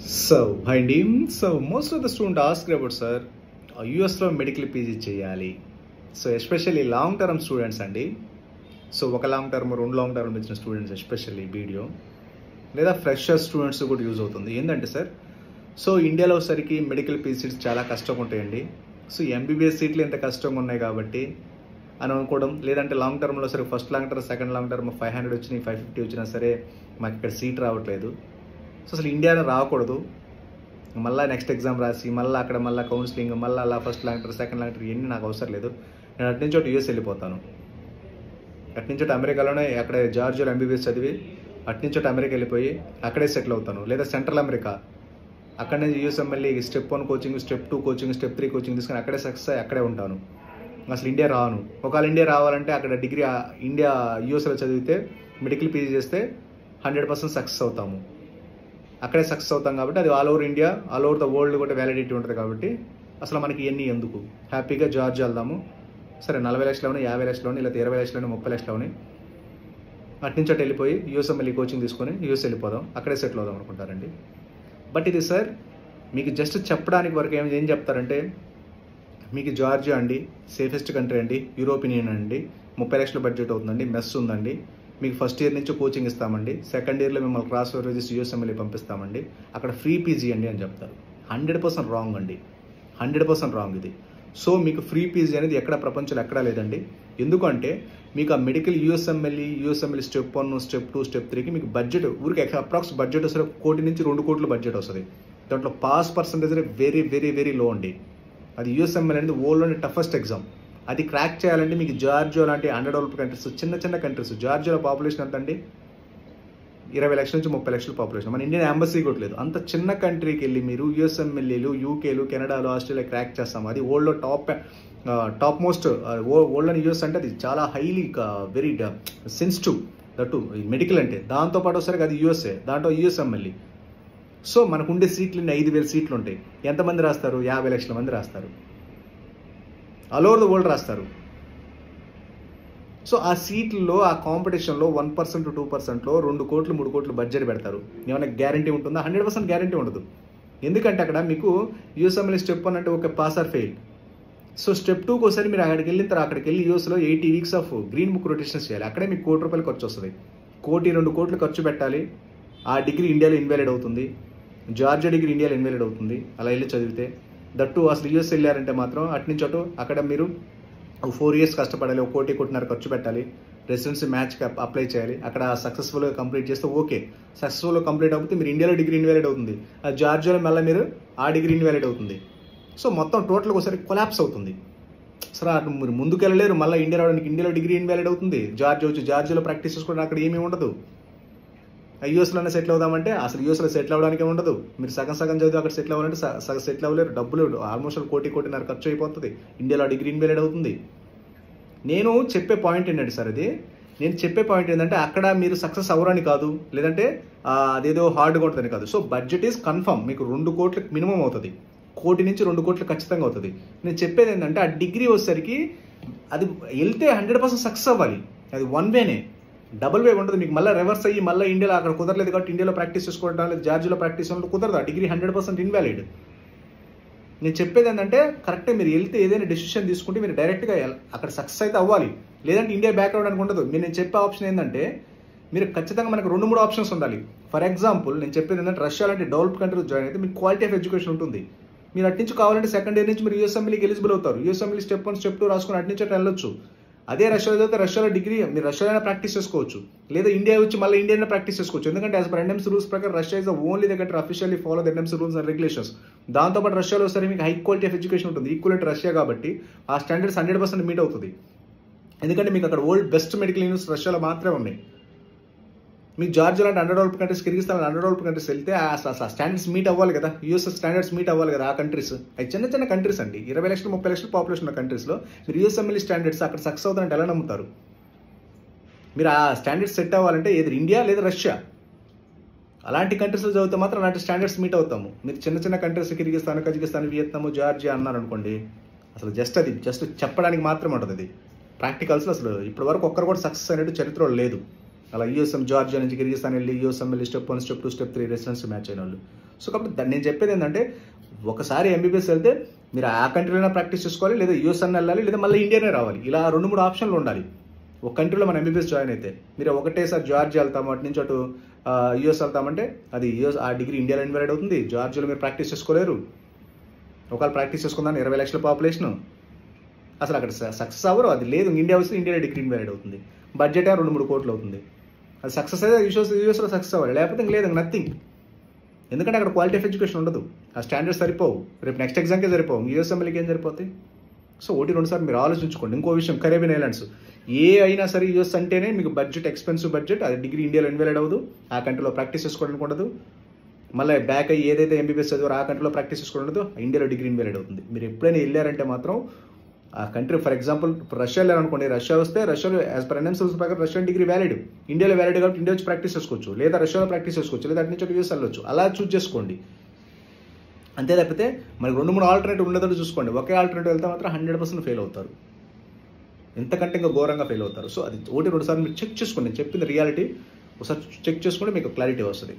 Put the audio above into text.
Hi Dean. So most of the students ask about sir, US లో medical PG చేయాలి. So especially long term students అండి. So ఒక long term రెండు long term ఇచ్చిన students especially video లేదా fresher students కూడా use అవుతుంది. ఏంటంటే సార్, సో ఇండియాలో సరికి మెడికల్ పీజీ సీట్స్ చాలా కష్టంగా ఉంటాయండి. సో ఎంబీబీఎస్ సీట్లు ఎంత కష్టంగా ఉన్నాయి కాబట్టి అని అనుకోవడం, లేదంటే లాంగ్ టర్మ్లో సరే first long term second long term 500 వచ్చినాయి 550 వచ్చినా సరే మాకు ఇక్కడ సీట్ రావట్లేదు. సో అసలు ఇండియాలో రాకూడదు, మళ్ళీ నెక్స్ట్ ఎగ్జామ్ రాసి మళ్ళీ అక్కడ మళ్ళీ కౌన్సిలింగ్ మళ్ళీ అలా first long term second long term ఇవన్నీ నాకు అవసరం లేదు. నేను అటు నుంచి ఒకటి యూఎస్ వెళ్ళిపోతాను, అటు నుంచి ఒకటి అమెరికాలోనే అక్కడ జార్జియాలో ఎంబీబీఎస్ చదివి అటు నుంచి ఒకటి అమెరికా వెళ్ళిపోయి అక్కడే సెటిల్ అవుతాను. లేదా సెంట్రల్ అమెరికా అక్కడ నుంచి యూఎస్ఎం మళ్ళీ step 1 coaching, step 2 coaching, step 3 coaching తీసుకొని అక్కడే సక్సెస్ అయ్యి అక్కడే ఉంటాను. అసలు ఇండియా రాను. ఒకవేళ ఇండియా రావాలంటే అక్కడ డిగ్రీ ఇండియా యూఎస్లో చదివితే మెడికల్ పీజీ చేస్తే 100% సక్సెస్ అవుతాము. అక్కడే సక్సెస్ అవుతాం కాబట్టి అది all over India all over the world కూడా వ్యాలిడిటీ ఉంటుంది. కాబట్టి అసలు మనకి ఇవన్నీ ఎందుకు, హ్యాపీగా జార్జియా వెళ్దాము. సరే 40 లక్షలని 50 లక్షలని లేదా 20 లక్షలని 30 లక్షలని అటు నుంచి అటు వెళ్ళిపోయి యూఎస్ఎం మళ్ళీ కోచింగ్ తీసుకొని యూఎస్ వెళ్ళిపోదాం, అక్కడే సెటిల్ అవుదాం అనుకుంటారండి. బట్ ఇది సార్ మీకు జస్ట్ చెప్పడానికి వరకు ఏం చెప్తారంటే, మీకు జార్జియా అండి సేఫెస్ట్ కంట్రీ అండి, యూరోపియన్ యూనియన్ అండి, 30 లక్షల బడ్జెట్ అవుతుందండి, మెస్ ఉందండి, మీకు ఫస్ట్ ఇయర్ నుంచి కోచింగ్ ఇస్తామండి, సెకండ్ ఇయర్లో మిమ్మల్ని క్రాస్ రిజిస్టర్ యూఎస్ఎంఎల్ఏ పంపిస్తామండి, అక్కడ ఫ్రీ పీజీ అండి అని చెప్తారు. 100% రాంగ్ అండి, 100% రాంగ్ ఇది. సో మీకు ఫ్రీ పీజీ అనేది ఎక్కడ ప్రపంచంలో ఎక్కడా లేదండి. ఎందుకంటే మీకు ఆ medical USMLE step 1 step 2 step 3కి మీకు బడ్జెట్ ఊరికి అప్రాక్స్ బడ్జెట్ వస్తుంది 1 కోటి నుంచి 2 కోట్ల బడ్జెట్ వస్తుంది. దాంట్లో pass percentage very very very low అండి. అది యూఎస్ఎంఎల్ అనేది వరల్డ్లోని టఫెస్ట్ ఎగ్జామ్. అది క్రాక్ చేయాలంటే మీకు జార్జియా లాంటి అండర్డెవలప్డ్ కంట్రీస్, చిన్న కంట్రీస్, జార్జియాలో పాపులేషన్ ఎంత అండి, 20 లక్షల నుంచి 30 లక్షల పాపులేషన్. మన ఇండియన్ ఎంబసీ కూడా లేదు. అంత చిన్న కంట్రీకి వెళ్ళి మీరు యూఎస్ఎంఎల్ఏలు, యూకేలు, కెనడాలు, ఆస్ట్రేలియా క్రాక్ చేస్తాము. అది వరల్డ్లో టాప్ మోస్ట్ వరల్డ్లోని యూఎస్ అంటే అది చాలా highly very sensitive that medical అంటే. దాంతోపాటు ఒకసారి అది యూఎస్ఏ, దాంట్లో యూఎస్ఎంఎల్ఏ. సో మనకు ఉండే సీట్లు 5,000 సీట్లు ఉంటాయి. ఎంతమంది రాస్తారు? 50 లక్షల మంది రాస్తారు, ఆల్ ఓవర్ ద వరల్డ్ రాస్తారు. సో ఆ సీట్లలో ఆ కాంపిటీషన్లో 1% 2%లో 2 కోట్లు 3 కోట్లు బడ్జెట్ పెడతారు. ఏమైనా గ్యారంటీ ఉంటుందా? 100% గ్యారంటీ ఉండదు. ఎందుకంటే అక్కడ మీకు యూఎస్ఎంఎల్ఏ స్టెప్ 1 అంటే ఒక pass or fail. So step 2కి ఒకసారి మీరు అక్కడికి వెళ్ళిన తర్వాత అక్కడికి వెళ్ళి యూఎస్లో 80 weeks of green book rotations చేయాలి. అక్కడే మీకు 1 కోటి రూపాయలు ఖర్చు వస్తుంది. 1-2 కోట్లు ఖర్చు పెట్టాలి. ఆ డిగ్రీ ఇండియాలో ఇన్వాలిడ్ అవుతుంది, జార్జియా డిగ్రీ ఇండియాలో ఇన్వాలిడ్ అవుతుంది అలా వెళ్ళి చదివితే. దట్టు అసలు యూఎస్ వెళ్ళారంటే మాత్రం అటు నుంచి అటు అక్కడ మీరు 4 ఇయర్స్ కష్టపడాలి, 1 కోటి 1.5 కోటి ఖర్చు పెట్టాలి, రెసిడెన్సీ మ్యాచ్కి అప్లై చేయాలి. అక్కడ సక్సెస్ఫుల్గా కంప్లీట్ చేస్తే ఓకే, సక్సెస్ఫుల్గా కంప్లీట్ అవుతుంది మీరు ఇండియాలో డిగ్రీ ఇన్వాలిడ్ అవుతుంది, ఆ జార్జియాలో మళ్ళీ మీరు ఆ డిగ్రీ ఇన్వాలిడ్ అవుతుంది. సో మొత్తం టోటల్గా ఒకసారి కొలాప్స్ అవుతుంది. సరే అటు మీరు ముందుకు వెళ్ళలేరు, మళ్ళీ ఇండియా రావడానికి ఇండియాలో డిగ్రీ ఇన్వాలిడ్ అవుతుంది, జార్జియాలో ప్రాక్టీస్ చేసుకోవడానికి అక్కడ ఏమీ ఉండదు. యూఎస్లోనే సెటిల్ అవుదామంటే అసలు యూఎస్లో సెటిల్ అవ్వడానికి ఉండదు. మీరు సగం చదివి అక్కడ సెటిల్ అవ్వాలంటే సగం సెటిల్ అవ్వలేరు. డబ్బులు ఆల్మోస్ట్ 1 కోటిన్నర ఖర్చు అయిపోతుంది, ఇండియాలో డిగ్రీ ఇన్వాలిడ్ అవుతుంది. నేను చెప్పే పాయింట్ ఏంటంటే సార్, నేను చెప్పే పాయింట్ ఏంటంటే అక్కడ మీరు సక్సెస్ అవ్వరని కాదు, లేదంటే అదేదో హార్డ్గా ఉంటుందని కాదు. సో బడ్జెట్ ఈజ్ కన్ఫర్మ్, మీకు 2 కోట్లు మినిమం అవుతుంది, 1 కోటి నుంచి 2 కోట్లు ఖచ్చితంగా అవుతుంది. నేను చెప్పేది ఏంటంటే ఆ డిగ్రీ వచ్చేసరికి అది వెళ్తే 100% సక్సెస్ అవ్వాలి. అది 1 వేనే, డబుల్ వే ఉండదు. మీకు మళ్ళీ రివర్స్ అయ్యి మళ్ళీ ఇండియాలో అక్కడ కుదరలేదు కాబట్టి ఇండియాలో ప్రాక్టీస్ చేసుకోవడం లేదు, జార్జియాలో ప్రాక్టీస్ చేసుకోవడం కుదరదు. ఆ డిగ్రీ 100% ఇన్వాలిడ్. నేను చెప్పేది ఏంటంటే కరెక్ట్గా మీరు వెళ్తే ఏదైనా డెసిషన్ తీసుకుంటే మీరు డైరెక్ట్గా అక్కడ సక్సెస్ అయితే అవ్వాలి, లేదంటే ఇండియా బ్యాక్ అవ్వడానికి ఉండదు. నేను చెప్పే ఆప్షన్ ఏంటంటే మీరు ఖచ్చితంగా మనకు 2-3 ఆప్షన్స్ ఉండాలి. ఫర్ ఎగ్జాంపుల్ నేను చెప్పేది ఏంటంటే రష్యా లాంటి డెవలప్డ్ కంట్రీస్ జాయిన్ అయితే మీకు క్వాలిటీ ఆఫ్ ఎడ్యుకేషన్ ఉంటుంది. మీరు అటు నుంచి కావాలంటే సెకండ్ ఇయర్ నుంచి మీరు యూఎస్ఎంఎల్ఏకి ఎలిజిబుల్ అవుతారు. యూఎస్ఎంఎల్ఏ స్టెప్ 1 స్టెప్ 2 రాసుకుని అటు నుంచి అటు వెళ్ళొచ్చు. అదే రష్యాలో చదివితే రష్యాలో డిగ్రీ మీరు రష్యాలో ప్రాక్టీస్ చేసుకోవచ్చు, లేదా ఇండియా వచ్చి మళ్ళీ ఇండియాలో ప్రాక్టీస్ చేసుకోవచ్చు. ఎందుకంటే యాజ్ పర్ ఎన్ఎంసీ రూల్స్ ప్రకారం Russia is the only the country officially follow the NMC rules and regulations. దాంతోపాటు రష్యాలో సరే మీకు హై క్వాలిటీ ఆఫ్ ఎడ్యుకేషన్ ఉంటుంది, ఈక్వల్ టు రష్యా కాబట్టి ఆ స్టాండర్డ్స్ 100% మీట్ అవుతుంది. ఎందుకంటే మీకు అక్కడ వరల్డ్ బెస్ట్ మెడికల్ యూనివర్సిటీ రష్యాలో మాత్రమే ఉన్నాయి. మీకు జార్జియా లాంటి అండర్డెవలప్డ్ కంట్రీస్, కిర్గిస్తాన్ అండర్డెవలప్డ్ కంట్రీస్ వెళ్తే ఆ స్టాండర్డ్స్ మీట్ అవ్వాలి కదా, యూఎస్ స్టాండర్డ్స్ మీట్ అవ్వాలి కదా. ఆ కంట్రీస్ అవి చిన్న కంట్రీస్ అండి, 20 లక్షలు 30 లక్షల పాపులేషన్ ఉన్న కంట్రీస్లో మీరు యూఎస్ఎంఎల్ఏ స్టాండర్డ్స్ అక్కడ సక్సెస్ అవుతారంటే ఎలా నమ్ముతారు? మీరు ఆ స్టాండర్డ్స్ సెట్ అవ్వాలంటే ఏది ఇండియా లేదా రష్యా అలాంటి కంట్రీస్లో చదివితే మాత్రం అలాంటి స్టాండర్డ్స్ మీట్ అవుతాము. మీరు చిన్న countries Kyrgyzstan, Kazakhstan, Vietnam, Georgia అన్నారు అనుకోండి, అసలు జస్ట్ చెప్పడానికి మాత్రమే ఉంటుంది. అది ప్రాక్టికల్స్లో అసలు ఇప్పటి వరకు ఒక్కరు కూడా సక్సెస్ అనేది చరిత్రలో లేదు. అలా యూఎస్ఎం జార్జియా నుంచి కిర్గిస్తాన్ వెళ్ళి USMLE step 1 step 2 step 3 residency match అయిన వాళ్ళు. సో కాబట్టి నేను చెప్పేది ఏంటంటే ఒకసారి ఎంబీబీఎస్ వెళ్తే మీరు ఆ కంట్రీలోనే ప్రాక్టీస్ చేసుకోవాలి, లేదా యూఎస్ అన్న వెళ్ళాలి, లేదా మళ్ళీ ఇండియానే రావాలి. ఇలా 2-3 ఆప్షన్లు ఉండాలి. ఒక కంట్రీలో మనం ఎంబీబీఎస్ జాయిన్ అయితే మీరు ఒకటేసారి జార్జియా వెళ్తాము, అటు నుంచి అటు యూఎస్ వెళ్తామంటే అది యూఎస్ ఆ డిగ్రీ ఇండియాలో ఇన్వాలిడ్ అవుతుంది. జార్జియాలో మీరు ప్రాక్టీస్ చేసుకోలేరు. ఒకవేళ ప్రాక్టీస్ చేసుకుందాం 20 లక్షల పాపులేషన్, అసలు అక్కడ సక్సెస్ అవ్వరు. అది లేదు, ఇండియా వస్తే ఇండియాలో డిగ్రీ ఇన్వాలిడ్ అవుతుంది. బడ్జెట్ 2-3 కోట్లు అవుతుంది. అది సక్సెస్ అయితే యూఎస్లో సక్సెస్ అవ్వాలి, లేకపోతే ఇంక లేదు, నథింగ్. ఎందుకంటే అక్కడ క్వాలిటీ ఆఫ్ ఎడ్యుకేషన్ ఉండదు, ఆ స్టాండర్డ్స్ సరిపోవు, రేపు నెక్స్ట్ ఎగ్జామ్కే సరిపోవు, యూఎస్ఎంఎల్కి ఏం సరిపోతాయి. సో 1-2 సార్లు మీరు ఆలోచించుకోండి. ఇంకో విషయం, కరేబియన్ ఐలాండ్స్ ఏ అయినా సరే యూఎస్ అంటేనే మీకు బడ్జెట్, ఎక్స్పెన్సివ్ బడ్జెట్. అది డిగ్రీ ఇండియాలో ఇన్వాలిడ్ అవ్వదు, ఆ కంట్రీలో ప్రాక్టీస్ చేసుకోవడానికి ఉండదు. మళ్ళీ బ్యాక్ అయ్యి ఏదైతే ఎంబీబీఎస్ చదివారో ఆ కంట్రీలో ప్రాక్టీస్ చేసుకోవడం ఉండదు, ఇండియాలో డిగ్రీ ఇన్వాలిడ్ అవుతుంది. మీరు ఎప్పుడైనా వెళ్ళారంటే మాత్రం ఆ కంట్రీ, ఫర్ ఎగ్జాంపుల్ రష్యా వెళ్ళారనుకోండి, రష్యా వస్తే రష్యాలో యాజ్ పర్ ఎన్ఎంసీ ప్రకారం రష్యన్ డిగ్రీ వ్యాలిడ్, ఇండియాలో వ్యాలిడ్ కాబట్టి ఇండియా వచ్చి ప్రాక్టీస్ చేసుకోవచ్చు, లేదా రష్యాలో ప్రాక్టీస్ చేసుకోవచ్చు, లేదా అటు నుంచి యూఎస్ వెళ్ళొచ్చు. అలా చూస్ చేసుకోండి. అంతే తప్పితే మనకి 2-3 ఆల్టర్నేటివ్ ఉండేటట్టు చూసుకోండి. ఒకే ఆల్టర్నేటివ్ వెళ్తే మాత్రం 100% ఫెయిల్ అవుతారు, ఎంతకంటే ఇంకా ఘోరంగా ఫెయిల్ అవుతారు. సో అది 1-2 సార్లు మీరు చెక్ చేసుకోండి. నేను చెప్పింది రియాలిటీ, ఒకసారి చెక్ చేసుకుంటే మీకు క్లారిటీ వస్తుంది.